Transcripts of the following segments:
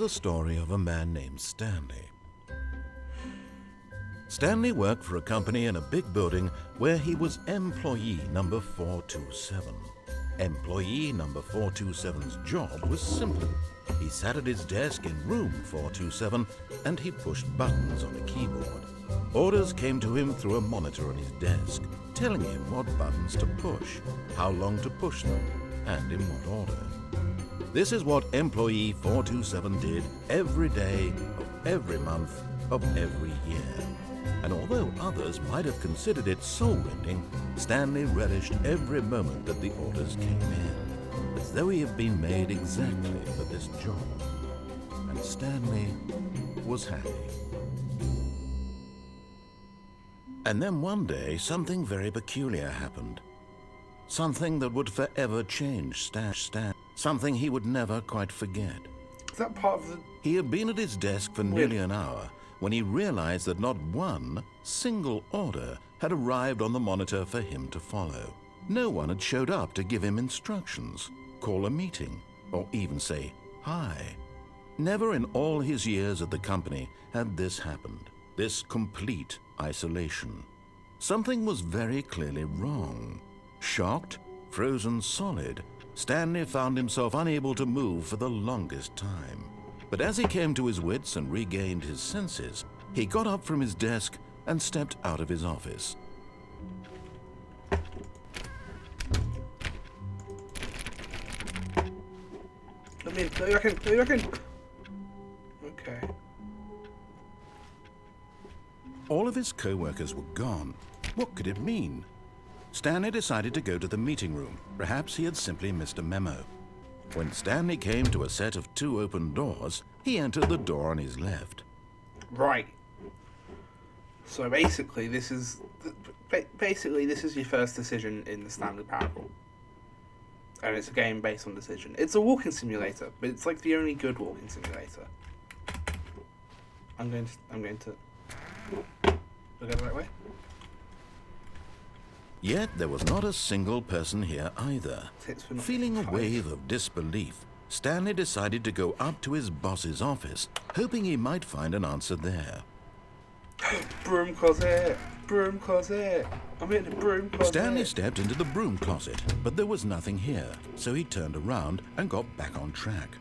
The story of a man named Stanley. Stanley worked for a company in a big building where he was employee number 427. Employee number 427's job was simple. He sat at his desk in room 427 and he pushed buttons on a keyboard. Orders came to him through a monitor on his desk, telling him what buttons to push, how long to push them, and in what order. This is what employee 427 did every day of every month of every year. And although others might have considered it soul-rending, Stanley relished every moment that the orders came in, as though he had been made exactly for this job. And Stanley was happy. And then one day, something very peculiar happened. Something that would forever change Stan. Something he would never quite forget. Is that part of the... He had been at his desk for nearly an hour when he realized that not one single order had arrived on the monitor for him to follow. No one had showed up to give him instructions, call a meeting, or even say hi. Never in all his years at the company had this happened, this complete isolation. Something was very clearly wrong. Shocked, frozen solid, Stanley found himself unable to move for the longest time. But as he came to his wits and regained his senses, he got up from his desk and stepped out of his office. Let me reckon. Okay. All of his co-workers were gone. What could it mean? Stanley decided to go to the meeting room. Perhaps he had simply missed a memo. When Stanley came to a set of 2 open doors, he entered the door on his left. Right. So basically, this is your first decision in the Stanley Parable, and it's a game based on decision. It's a walking simulator, but it's like the only good walking simulator. I'm going to. Go the right way. Yet there was not a single person here either. Feeling a wave of disbelief, Stanley decided to go up to his boss's office, hoping he might find an answer there. Broom closet! Broom closet! I'm in the broom closet! Stanley stepped into the broom closet, but there was nothing here, so he turned around and got back on track.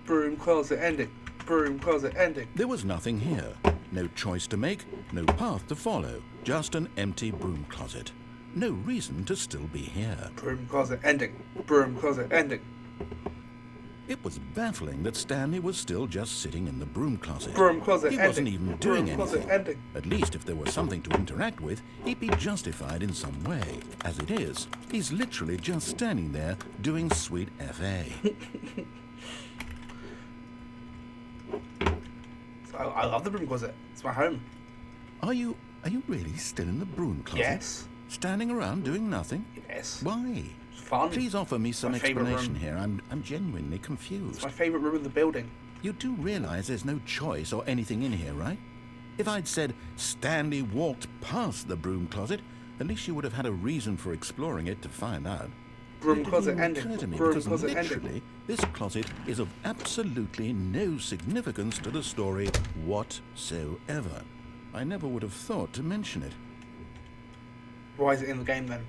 Broom closet ending! Broom closet ending! There was nothing here. No choice to make, no path to follow, just an empty broom closet. No reason to still be here. Broom closet ending! Broom closet ending! It was baffling that Stanley was still just sitting in the broom closet. Broom closet He ending! wasn't even doing Broom closet anything. ending! At least if there was something to interact with, he'd be justified in some way. As it is, he's literally just standing there doing sweet FA. I love the broom closet. It's my home. Are you really still in the broom closet? Yes. Standing around doing nothing? Yes. Why? It's fun. Please offer me some My favourite explanation room. here. I'm genuinely confused. It's my favourite room in the building. You do realize there's no choice or anything in here, right? If I'd said Stanley walked past the broom closet, at least you would have had a reason for exploring it to find out. Broom It didn't closet even ending. occur to me Broom because closet literally, ending. this closet is of absolutely no significance to the story whatsoever. I never would have thought to mention it. Why is it in the game then?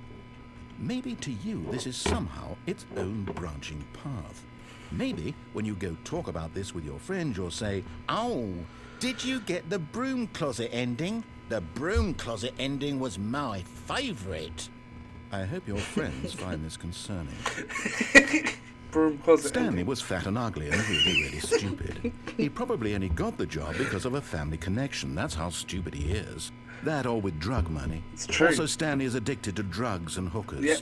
Maybe to you this is somehow its own branching path. Maybe when you go talk about this with your friends, you'll say, "Oh, did you get the broom closet ending? The broom closet ending was my favourite." I hope your friends find this concerning. Broom closet Stanley ending. was fat and ugly and really stupid. He probably only got the job because of a family connection. That's how stupid he is. That or with drug money. It's true. Also, Stanley is addicted to drugs and hookers. Yep.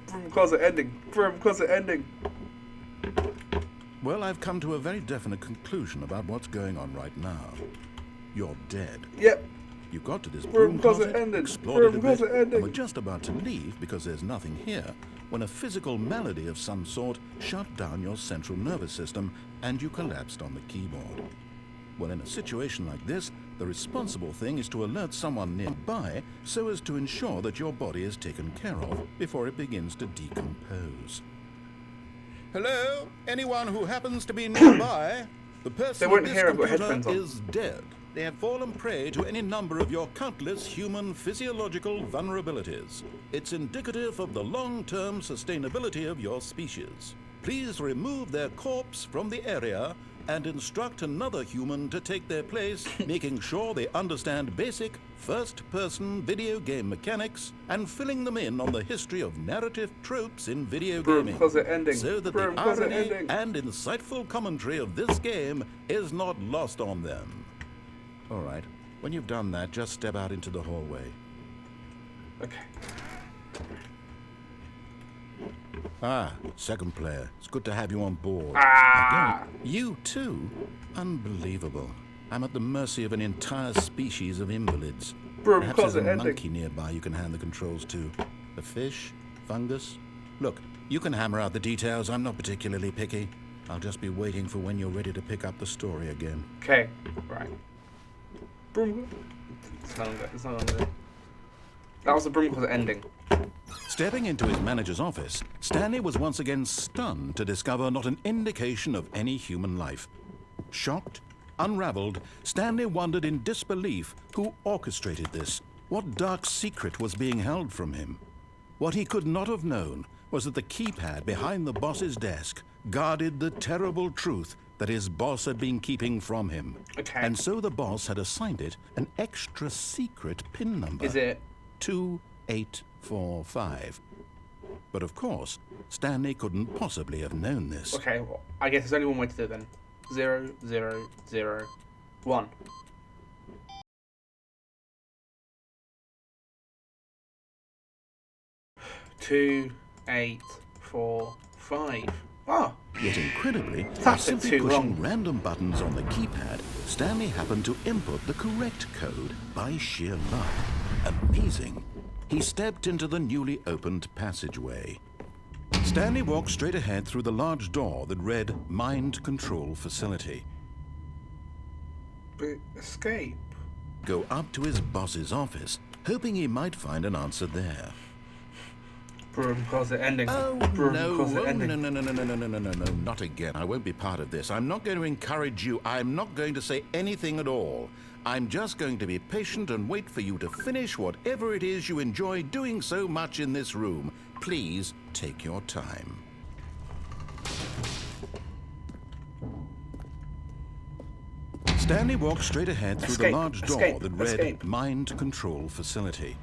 Broom closet ending. Broom closet ending. Well, I've come to a very definite conclusion about what's going on right now. You're dead. Yep. You got to this Broom broom closet closet, ended. explored it a Broom bit, closet ended. and were just about to leave because there's nothing here, when a physical malady of some sort shut down your central nervous system and you collapsed on the keyboard. Well, in a situation like this, the responsible thing is to alert someone nearby so as to ensure that your body is taken care of before it begins to decompose. Hello? Anyone who happens to be nearby? The person They won't at this hear I've got computer headphones on. is dead. They have fallen prey to any number of your countless human physiological vulnerabilities. It's indicative of the long-term sustainability of your species. Please remove their corpse from the area and instruct another human to take their place, making sure they understand basic first-person video game mechanics and filling them in on the history of narrative tropes in video gaming, closet ending. so that Broom the closet irony ending. and insightful commentary of this game is not lost on them. All right, when you've done that, just step out into the hallway. Okay. Ah, second player. It's good to have you on board. Ah! Again, you too? Unbelievable. I'm at the mercy of an entire species of invalids. Broom Perhaps there's closet a ending. monkey nearby you can hand the controls to. A fish? Fungus? Look, you can hammer out the details. I'm not particularly picky. I'll just be waiting for when you're ready to pick up the story again. Okay, right. Broom. It's not on there. That was the broom closet ending. Stepping into his manager's office, Stanley was once again stunned to discover not an indication of any human life. Shocked, unraveled, Stanley wondered in disbelief who orchestrated this. What dark secret was being held from him? What he could not have known was that the keypad behind the boss's desk guarded the terrible truth that his boss had been keeping from him. Okay. And so the boss had assigned it an extra secret PIN number. Is it? 2845. But of course, Stanley couldn't possibly have known this. Okay, well, I guess there's only one way to do it then. 0001. Two, 8, 4, 5. Oh, Yet incredibly, by That's simply too pushing long. random buttons on the keypad, Stanley happened to input the correct code by sheer luck. Amazing. He stepped into the newly opened passageway. Stanley walked straight ahead through the large door that read Mind Control Facility. but escape. Go up to his boss's office, hoping he might find an answer there. Broom closet ending. Oh, Broom no, closet ending. no, not again. I won't be part of this. I'm not going to encourage you. I'm not going to say anything at all. I'm just going to be patient and wait for you to finish whatever it is you enjoy doing so much in this room. Please take your time. Stanley walked straight ahead through the Escape, large door escape, that read escape. Mind Control Facility.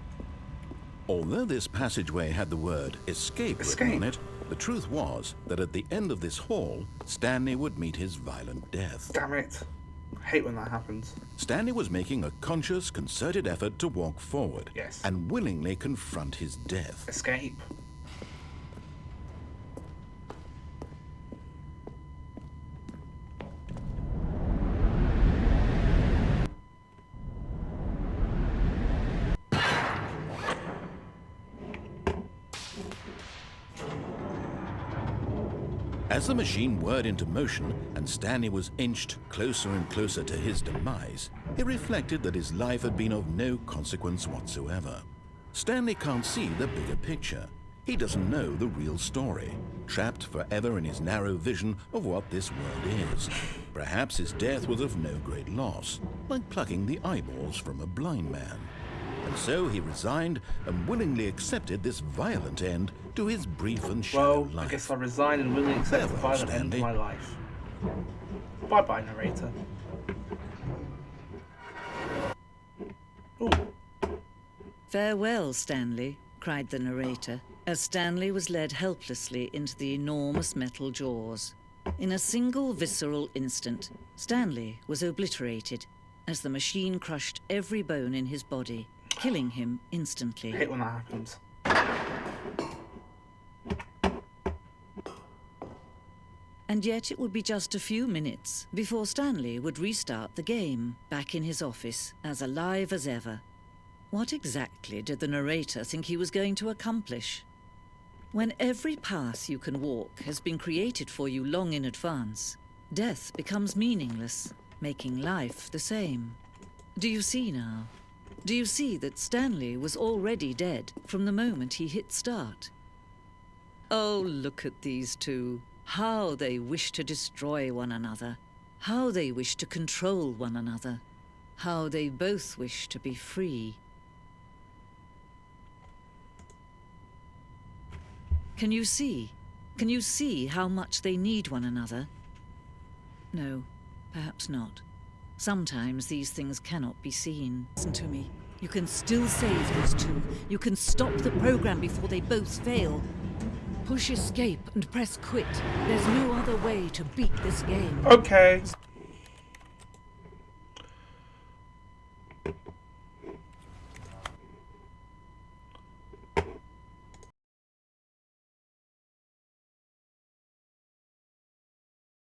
Although this passageway had the word escape written on it, the truth was that at the end of this hall, Stanley would meet his violent death. Damn it. I hate when that happens. Stanley was making a conscious, concerted effort to walk forward Yes. and willingly confront his death. Escape. As the machine whirred into motion and Stanley was inched closer and closer to his demise, he reflected that his life had been of no consequence whatsoever. Stanley can't see the bigger picture. He doesn't know the real story, trapped forever in his narrow vision of what this world is. Perhaps his death was of no great loss, like plucking the eyeballs from a blind man. And so he resigned and willingly accepted this violent end to his brief and shallow Well, life. I guess I resign and willingly accept the Farewell, violent end of Stanley. my life. Bye-bye, narrator. Ooh. "Farewell, Stanley," cried the narrator, as Stanley was led helplessly into the enormous metal jaws. In a single visceral instant, Stanley was obliterated as the machine crushed every bone in his body, killing him I instantly. hate when that happens. And yet it would be just a few minutes before Stanley would restart the game, back in his office, as alive as ever. What exactly did the narrator think he was going to accomplish? When every path you can walk has been created for you long in advance, death becomes meaningless, making life the same. Do you see now? Do you see that Stanley was already dead from the moment he hit start? Oh, look at these two. How they wish to destroy one another. How they wish to control one another. How they both wish to be free. Can you see? Can you see how much they need one another? No, perhaps not. Sometimes these things cannot be seen. Listen to me. You can still save these two. You can stop the program before they both fail. Push escape and press quit. There's no other way to beat this game. Okay.